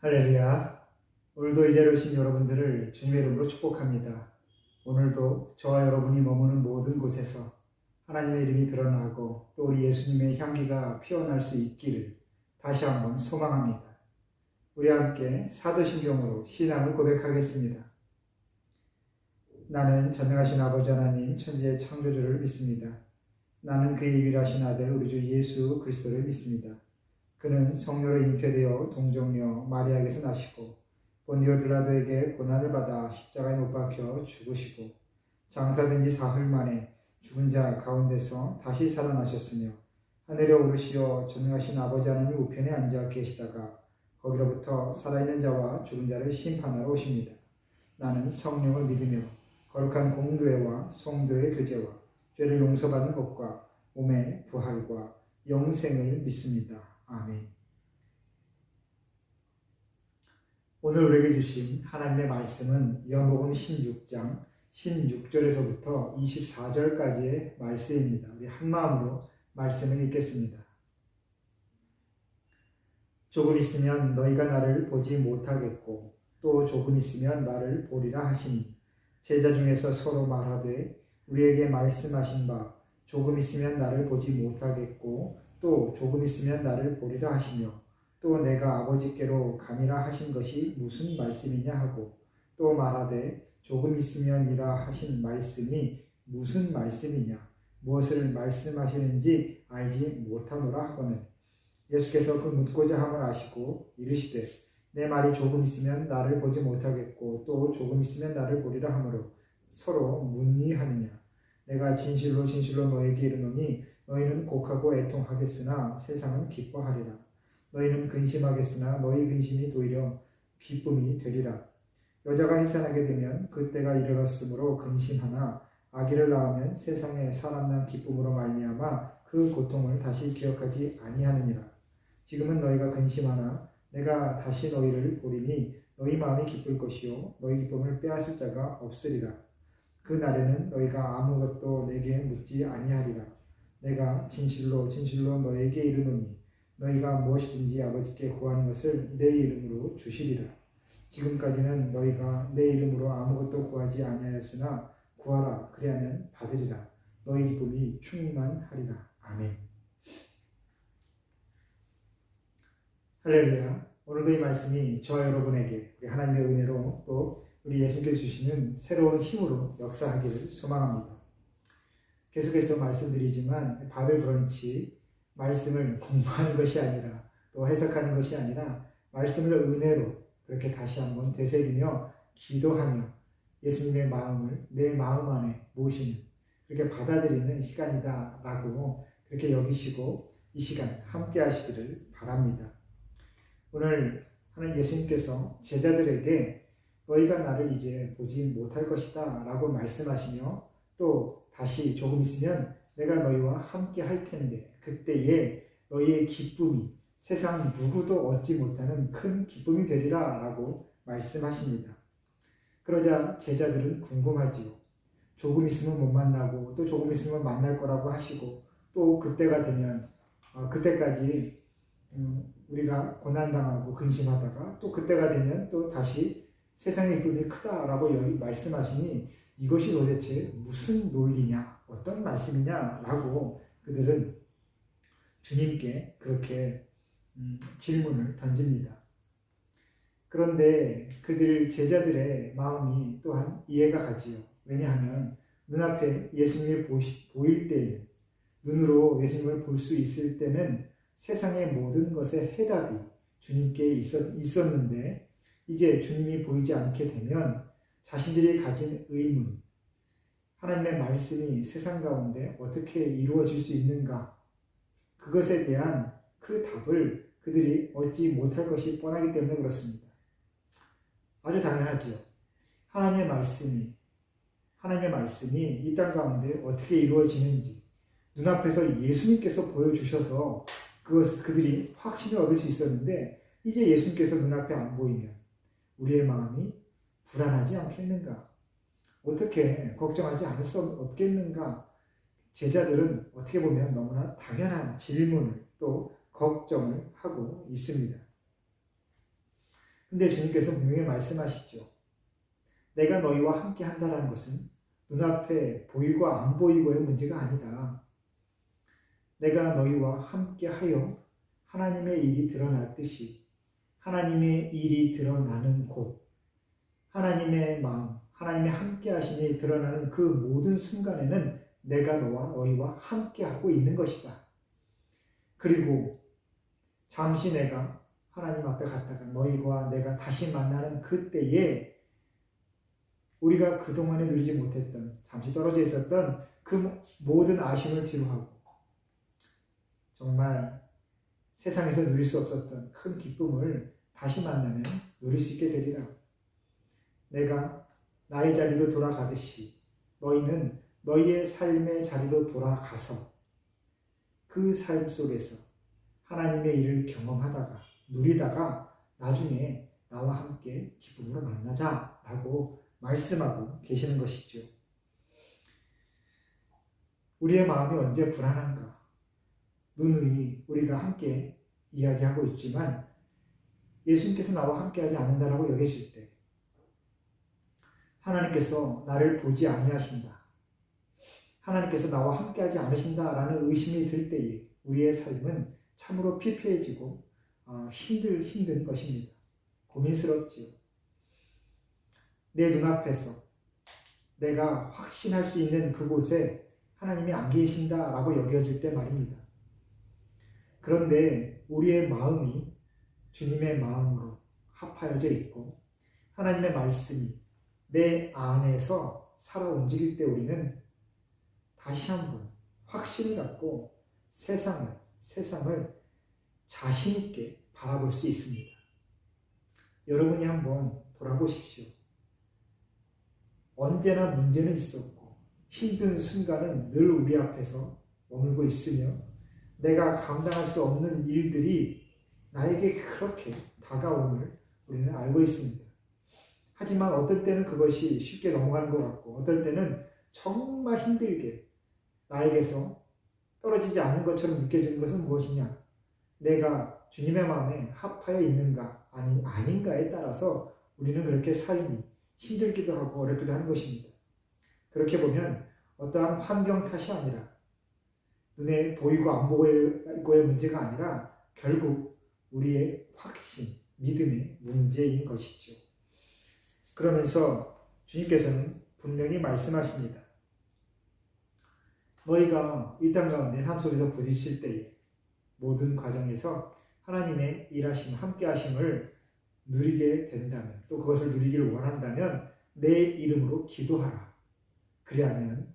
할렐루야. 오늘도 이 자리에 오신 여러분들을 주님의 이름으로 축복합니다. 오늘도 저와 여러분이 머무는 모든 곳에서 하나님의 이름이 드러나고 또 우리 예수님의 향기가 피어날 수 있기를 다시 한번 소망합니다. 우리 함께 사도신경으로 신앙을 고백하겠습니다. 나는 전능하신 아버지 하나님 천지의 창조주를 믿습니다. 나는 그의 유일하신 아들 우리 주 예수 그리스도를 믿습니다. 그는 성녀로 잉태되어 동정녀 마리아에게서 나시고 본디오 빌라도에게 고난을 받아 십자가에 못 박혀 죽으시고 장사된 지 사흘 만에 죽은 자 가운데서 다시 살아나셨으며 하늘에 오르시어 전능하신 아버지 하나님 우편에 앉아 계시다가 거기로부터 살아있는 자와 죽은 자를 심판하러 오십니다. 나는 성령을 믿으며 거룩한 공교회와 성도의 교제와 죄를 용서받는 법과 몸의 부활과 영생을 믿습니다. 아멘. 오늘 우리에게 주신 하나님의 말씀은 요한복음 16장 16절에서부터 24절까지의 말씀입니다. 우리 한마음으로 말씀을 읽겠습니다. 조금 있으면 너희가 나를 보지 못하겠고 또 조금 있으면 나를 보리라 하시니 제자 중에서 서로 말하되 우리에게 말씀하신 바 조금 있으면 나를 보지 못하겠고 또 조금 있으면 나를 보리라 하시며 또 내가 아버지께로 가미라 하신 것이 무슨 말씀이냐 하고 또 말하되 조금 있으면이라 하신 말씀이 무슨 말씀이냐 무엇을 말씀하시는지 알지 못하노라 하거늘 예수께서 그 묻고자 함을 아시고 이르시되 내 말이 조금 있으면 나를 보지 못하겠고 또 조금 있으면 나를 보리라 하므로 서로 문의하느냐 내가 진실로 진실로 너에게 이르노니 너희는 곡하고 애통하겠으나 세상은 기뻐하리라. 너희는 근심하겠으나 너희 근심이 도리어 기쁨이 되리라. 여자가 해산하게 되면 그때가 이르렀으므로 근심하나 아기를 낳으면 세상에 사람 난 기쁨으로 말미암아 그 고통을 다시 기억하지 아니하느니라. 지금은 너희가 근심하나 내가 다시 너희를 보리니 너희 마음이 기쁠 것이요 너희 기쁨을 빼앗을 자가 없으리라. 그 날에는 너희가 아무것도 내게 묻지 아니하리라. 내가 진실로 진실로 너에게 이르노니 너희가 무엇이든지 아버지께 구하는 것을 내 이름으로 주시리라. 지금까지는 너희가 내 이름으로 아무것도 구하지 아니하였으나 구하라 그리하면 받으리라. 너희 기쁨이 충만하리라. 아멘. 할렐루야. 오늘도 이 말씀이 저와 여러분에게 우리 하나님의 은혜로 또 우리 예수님께서 주시는 새로운 힘으로 역사하기를 소망합니다. 계속해서 말씀드리지만 바벨 브런치 말씀을 공부하는 것이 아니라 또 해석하는 것이 아니라 말씀을 은혜로 그렇게 다시 한번 되새기며 기도하며 예수님의 마음을 내 마음 안에 모시는 그렇게 받아들이는 시간이다라고 그렇게 여기시고 이 시간 함께 하시기를 바랍니다. 오늘 하나님 예수님께서 제자들에게 너희가 나를 이제 보지 못할 것이다 라고 말씀하시며 또 다시 조금 있으면 내가 너희와 함께 할 텐데 그때에 너희의 기쁨이 세상 누구도 얻지 못하는 큰 기쁨이 되리라 라고 말씀하십니다. 그러자 제자들은 궁금하지요. 조금 있으면 못 만나고 또 조금 있으면 만날 거라고 하시고 또 그때가 되면 그때까지 우리가 고난당하고 근심하다가 또 그때가 되면 또 다시 세상의 기쁨이 크다라고 말씀하시니 이것이 도대체 무슨 논리냐, 어떤 말씀이냐라고 그들은 주님께 그렇게 질문을 던집니다. 그런데 그들 제자들의 마음이 또한 이해가 가지요. 왜냐하면 눈앞에 예수님이 보일 때에는 눈으로 예수님을 볼 수 있을 때는 세상의 모든 것의 해답이 주님께 있었는데 이제 주님이 보이지 않게 되면 자신들이 가진 의문, 하나님의 말씀이 세상 가운데 어떻게 이루어질 수 있는가? 그것에 대한 그 답을 그들이 얻지 못할 것이 뻔하기 때문에 그렇습니다. 아주 당연하지요. 하나님의 말씀이 이 땅 가운데 어떻게 이루어지는지 눈앞에서 예수님께서 보여주셔서 그들이 확신을 얻을 수 있었는데 이제 예수님께서 눈앞에 안 보이면 우리의 마음이 불안하지 않겠는가? 어떻게 걱정하지 않을 수 없겠는가? 제자들은 어떻게 보면 너무나 당연한 질문을 또 걱정을 하고 있습니다. 근데 주님께서 분명히 말씀하시죠. 내가 너희와 함께 한다는 것은 눈앞에 보이고 안 보이고의 문제가 아니다. 내가 너희와 함께 하여 하나님의 일이 드러났듯이 하나님의 일이 드러나는 곳, 하나님의 마음, 하나님의 함께 하심이 드러나는 그 모든 순간에는 내가 너희와 함께 하고 있는 것이다. 그리고 잠시 내가 하나님 앞에 갔다가 너희와 내가 다시 만나는 그때에 우리가 그동안에 누리지 못했던, 잠시 떨어져 있었던 그 모든 아쉬움을 뒤로하고 정말 세상에서 누릴 수 없었던 큰 기쁨을 다시 만나면 누릴 수 있게 되리라. 내가 나의 자리로 돌아가듯이 너희는 너희의 삶의 자리로 돌아가서 그 삶 속에서 하나님의 일을 경험하다가 누리다가 나중에 나와 함께 기쁨으로 만나자라고 말씀하고 계시는 것이죠. 우리의 마음이 언제 불안한가? 누누이 우리가 함께 이야기하고 있지만 예수님께서 나와 함께하지 않는다라고 여기실 때 하나님께서 나를 보지 아니하신다. 하나님께서 나와 함께하지 않으신다라는 의심이 들 때에 우리의 삶은 참으로 피폐해지고 힘든 것입니다. 고민스럽지요. 내 눈앞에서 내가 확신할 수 있는 그곳에 하나님이 안 계신다라고 여겨질 때 말입니다. 그런데 우리의 마음이 주님의 마음으로 합하여져 있고 하나님의 말씀이 내 안에서 살아 움직일 때 우리는 다시 한번 확신을 갖고 세상을 자신 있게 바라볼 수 있습니다. 여러분이 한번 돌아보십시오. 언제나 문제는 있었고 힘든 순간은 늘 우리 앞에서 머물고 있으며 내가 감당할 수 없는 일들이 나에게 그렇게 다가옴을 우리는 알고 있습니다. 하지만 어떨 때는 그것이 쉽게 넘어가는 것 같고 어떨 때는 정말 힘들게 나에게서 떨어지지 않는 것처럼 느껴지는 것은 무엇이냐? 내가 주님의 마음에 합하여 있는가 아닌가에 따라서 우리는 그렇게 삶이 힘들기도 하고 어렵기도 하는 것입니다. 그렇게 보면 어떠한 환경 탓이 아니라 눈에 보이고 안 보이고의 문제가 아니라 결국 우리의 확신, 믿음의 문제인 것이죠. 그러면서 주님께서는 분명히 말씀하십니다. 너희가 이 땅 가운데 삶 속에서 부딪힐 때에 모든 과정에서 하나님의 일하심, 함께 하심을 누리게 된다면 또 그것을 누리기를 원한다면 내 이름으로 기도하라. 그리하면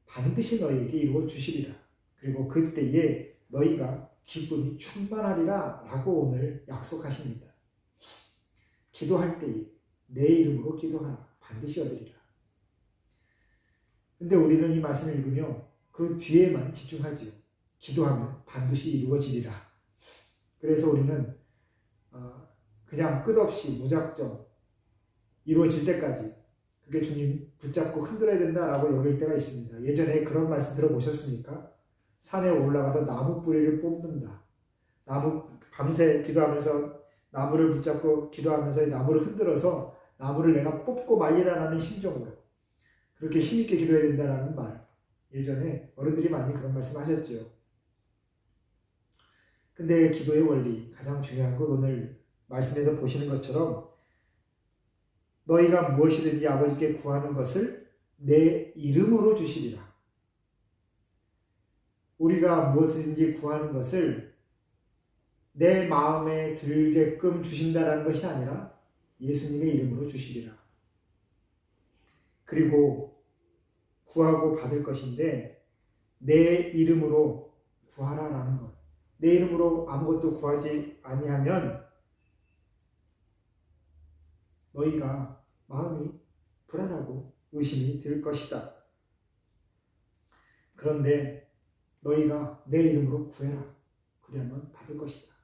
반드시 너희에게 이루어 주시리라. 그리고 그때에 너희가 기쁨이 충만하리라 라고 오늘 약속하십니다. 기도할 때에 내 이름으로 기도하라. 반드시 얻으리라. 근데 우리는 이 말씀을 읽으며 그 뒤에만 집중하지요. 기도하면 반드시 이루어지리라. 그래서 우리는 그냥 끝없이 무작정 이루어질 때까지 그게 주님 붙잡고 흔들어야 된다라고 여길 때가 있습니다. 예전에 그런 말씀 들어보셨습니까? 산에 올라가서 나무 뿌리를 뽑는다. 밤새 기도하면서 나무를 붙잡고 기도하면서 나무를 흔들어서 나무를 내가 뽑고 말리라는 심정으로 그렇게 힘있게 기도해야 된다는 말. 예전에 어른들이 많이 그런 말씀 하셨죠. 근데 기도의 원리, 가장 중요한 건 오늘 말씀에서 보시는 것처럼 너희가 무엇이든지 아버지께 구하는 것을 내 이름으로 주시리라. 우리가 무엇이든지 구하는 것을 내 마음에 들게끔 주신다라는 것이 아니라 예수님의 이름으로 주시리라. 그리고 구하고 받을 것인데 내 이름으로 구하라라는 것. 내 이름으로 아무것도 구하지 아니하면 너희가 마음이 불안하고 의심이 들 것이다. 그런데 너희가 내 이름으로 구해라. 그러면 받을 것이다.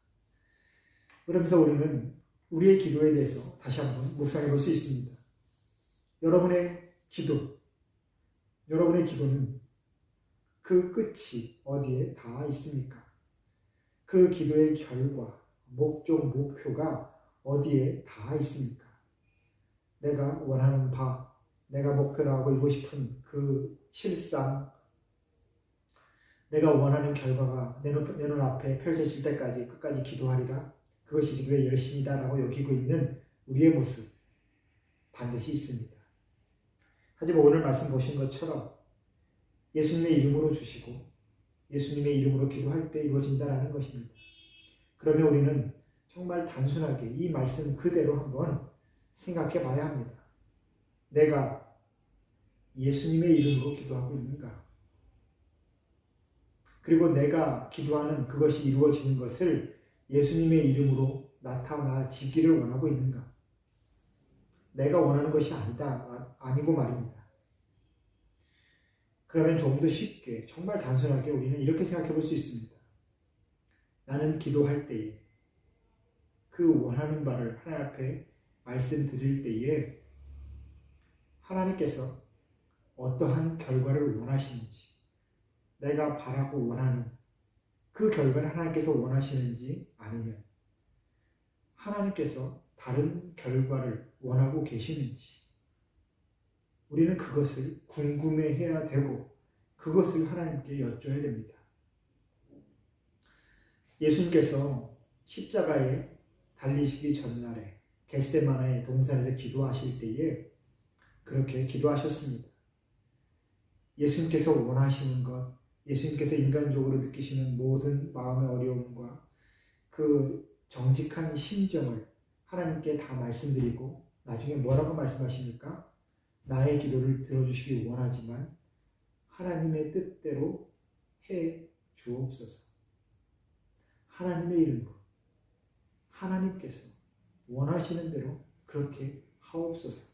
그러면서 우리는 우리의 기도에 대해서 다시 한번 묵상해 볼 수 있습니다. 여러분의 기도는 그 끝이 어디에 닿아 있습니까? 그 기도의 결과, 목표가 어디에 다 있습니까? 내가 원하는 바, 내가 목표로 하고 이루고 싶은 그 실상, 내가 원하는 결과가 내 눈앞에 펼쳐질 때까지 끝까지 기도하리라. 그것이 기도의 열심이다라고 여기고 있는 우리의 모습 반드시 있습니다. 하지만 오늘 말씀 보신 것처럼 예수님의 이름으로 주시고 예수님의 이름으로 기도할 때 이루어진다라는 것입니다. 그러면 우리는 정말 단순하게 이 말씀 그대로 한번 생각해 봐야 합니다. 내가 예수님의 이름으로 기도하고 있는가? 그리고 내가 기도하는 그것이 이루어지는 것을 예수님의 이름으로 나타나지기를 원하고 있는가? 내가 원하는 것이 아니고 말입니다. 그러면 조금 더 쉽게, 정말 단순하게 우리는 이렇게 생각해 볼 수 있습니다. 나는 기도할 때에 그 원하는 바를 하나님 앞에 말씀드릴 때에 하나님께서 어떠한 결과를 원하시는지, 내가 바라고 원하는 그 결과를 하나님께서 원하시는지 아니면 하나님께서 다른 결과를 원하고 계시는지 우리는 그것을 궁금해해야 되고 그것을 하나님께 여쭤야 됩니다. 예수님께서 십자가에 달리시기 전날에 겟세마네 동산에서 기도하실 때에 그렇게 기도하셨습니다. 예수님께서 원하시는 것, 예수님께서 인간적으로 느끼시는 모든 마음의 어려움과 그 정직한 심정을 하나님께 다 말씀드리고 나중에 뭐라고 말씀하십니까? 나의 기도를 들어주시기 원하지만 하나님의 뜻대로 해 주옵소서. 하나님의 이름으로 하나님께서 원하시는 대로 그렇게 하옵소서.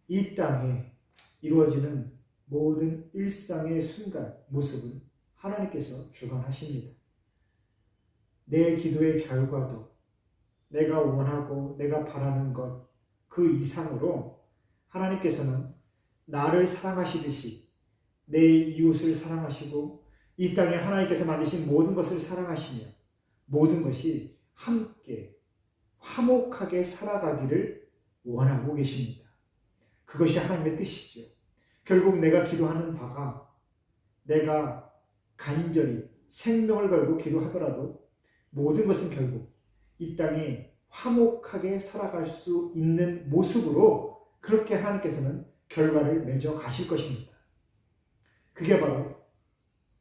이 땅에 이루어지는 모든 일상의 순간, 모습은 하나님께서 주관하십니다. 내 기도의 결과도 내가 원하고 내가 바라는 것 그 이상으로 하나님께서는 나를 사랑하시듯이 내 이웃을 사랑하시고 이 땅에 하나님께서 만드신 모든 것을 사랑하시며 모든 것이 함께 화목하게 살아가기를 원하고 계십니다. 그것이 하나님의 뜻이죠. 결국 내가 기도하는 바가 내가 간절히 생명을 걸고 기도하더라도 모든 것은 결국 이 땅에 화목하게 살아갈 수 있는 모습으로 그렇게 하나님께서는 결과를 맺어 가실 것입니다. 그게 바로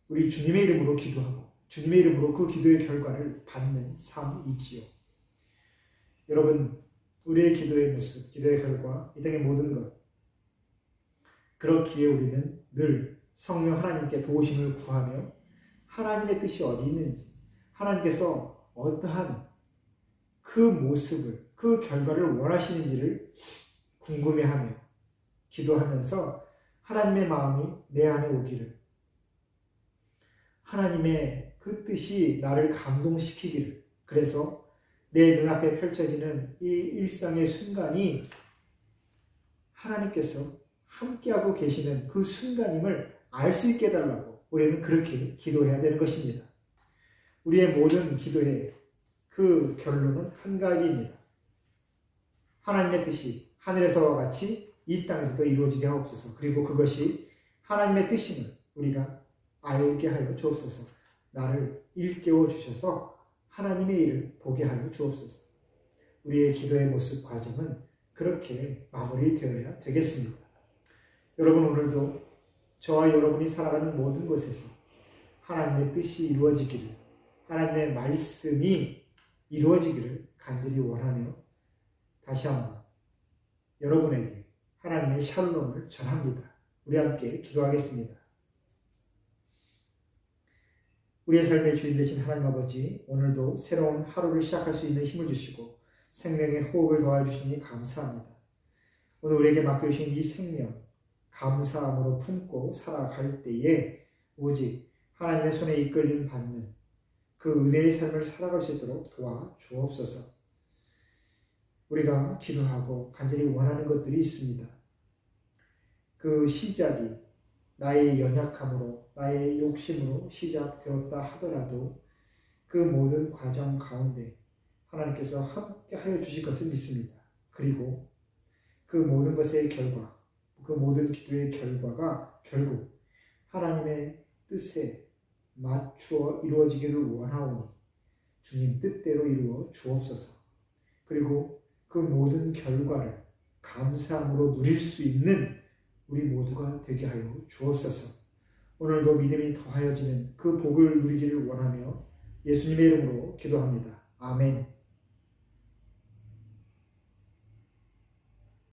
우리 주님의 이름으로 기도하고 주님의 이름으로 그 기도의 결과를 받는 삶이지요. 여러분, 우리의 기도의 모습, 기도의 결과, 이 땅의 모든 것, 그렇기에 우리는 늘 성령 하나님께 도우심을 구하며 하나님의 뜻이 어디 있는지, 하나님께서 어떠한 그 모습을, 그 결과를 원하시는지를 궁금해하며 기도하면서 하나님의 마음이 내 안에 오기를, 하나님의 그 뜻이 나를 감동시키기를, 그래서 내 눈앞에 펼쳐지는 이 일상의 순간이 하나님께서 함께하고 계시는 그 순간임을 알 수 있게 해달라고 우리는 그렇게 기도해야 되는 것입니다. 우리의 모든 기도의 그 결론은 한 가지입니다. 하나님의 뜻이 하늘에서와 같이 이 땅에서도 이루어지게 하옵소서. 그리고 그것이 하나님의 뜻임을 우리가 알게 하여 주옵소서. 나를 일깨워 주셔서 하나님의 일을 보게 하여 주옵소서. 우리의 기도의 모습 과정은 그렇게 마무리되어야 되겠습니다. 여러분, 오늘도 저와 여러분이 살아가는 모든 곳에서 하나님의 뜻이 이루어지기를, 하나님의 말씀이 이루어지기를 간절히 원하며 다시 한번 여러분에게 하나님의 샬롬을 전합니다. 우리 함께 기도하겠습니다. 우리의 삶의 주인 되신 하나님 아버지, 오늘도 새로운 하루를 시작할 수 있는 힘을 주시고 생명의 호흡을 더해주시니 감사합니다. 오늘 우리에게 맡겨주신 이 생명, 감사함으로 품고 살아갈 때에 오직 하나님의 손에 이끌림 받는 그 은혜의 삶을 살아갈 수 있도록 도와주옵소서. 우리가 기도하고 간절히 원하는 것들이 있습니다. 그 시작이 나의 연약함으로, 나의 욕심으로 시작되었다 하더라도 그 모든 과정 가운데 하나님께서 함께 하여 주실 것을 믿습니다. 그리고 그 모든 것의 결과, 그 모든 기도의 결과가 결국 하나님의 뜻에 맞추어 이루어지기를 원하오니 주님 뜻대로 이루어 주옵소서. 그리고 그 모든 결과를 감사함으로 누릴 수 있는 우리 모두가 되게 하여 주옵소서. 오늘도 믿음이 더하여지는 그 복을 누리기를 원하며 예수님의 이름으로 기도합니다. 아멘.